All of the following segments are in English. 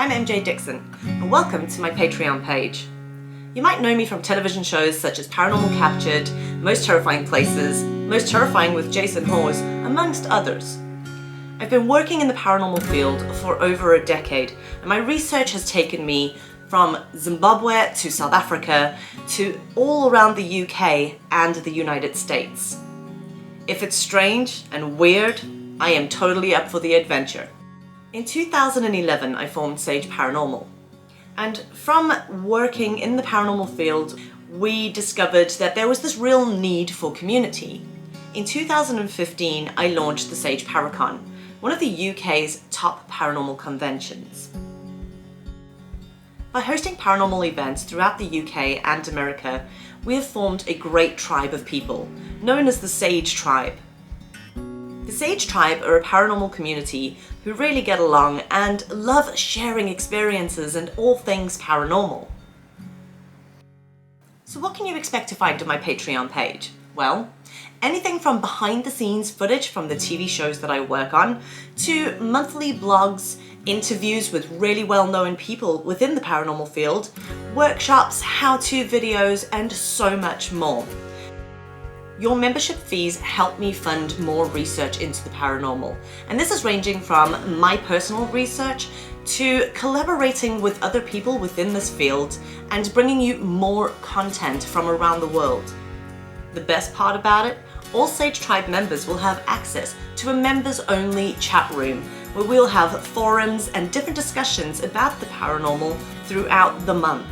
I'm MJ Dickson, and welcome to my Patreon page. You might know me from television shows such as Paranormal Captured, Most Terrifying Places, Most Terrifying with Jason Hawes, amongst others. I've been working in the paranormal field for over a decade, and my research has taken me from Zimbabwe to South Africa to all around the UK and the United States. If it's strange and weird, I am totally up for the adventure. In 2011, I formed Sage Paranormal. And from working in the paranormal field, we discovered that there was this real need for community. In 2015, I launched the Sage Paracon, one of the UK's top paranormal conventions. By hosting paranormal events throughout the UK and America, we have formed a great tribe of people, known as the Sage Tribe. The Sage Tribe are a paranormal community who really get along and love sharing experiences and all things paranormal. So what can you expect to find on my Patreon page? Well, anything from behind-the-scenes footage from the TV shows that I work on, to monthly blogs, interviews with really well-known people within the paranormal field, workshops, how-to videos, and so much more. Your membership fees help me fund more research into the paranormal, and this is ranging from my personal research to collaborating with other people within this field and bringing you more content from around the world. The best part about it, all Sage Tribe members will have access to a members-only chat room where we'll have forums and different discussions about the paranormal throughout the month.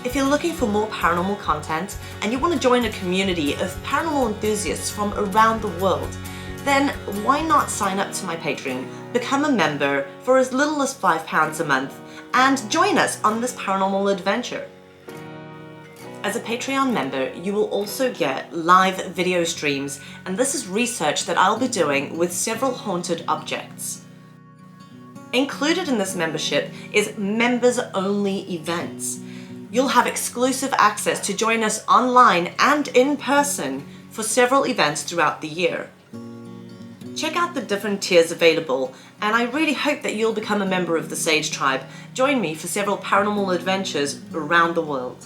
If you're looking for more paranormal content and you want to join a community of paranormal enthusiasts from around the world, then why not sign up to my Patreon, become a member for as little as £5 a month, and join us on this paranormal adventure. As a Patreon member, you will also get live video streams, and this is research that I'll be doing with several haunted objects. Included in this membership is members-only events. You'll have exclusive access to join us online and in person for several events throughout the year. Check out the different tiers available, and I really hope that you'll become a member of the Sage Tribe. Join me for several paranormal adventures around the world.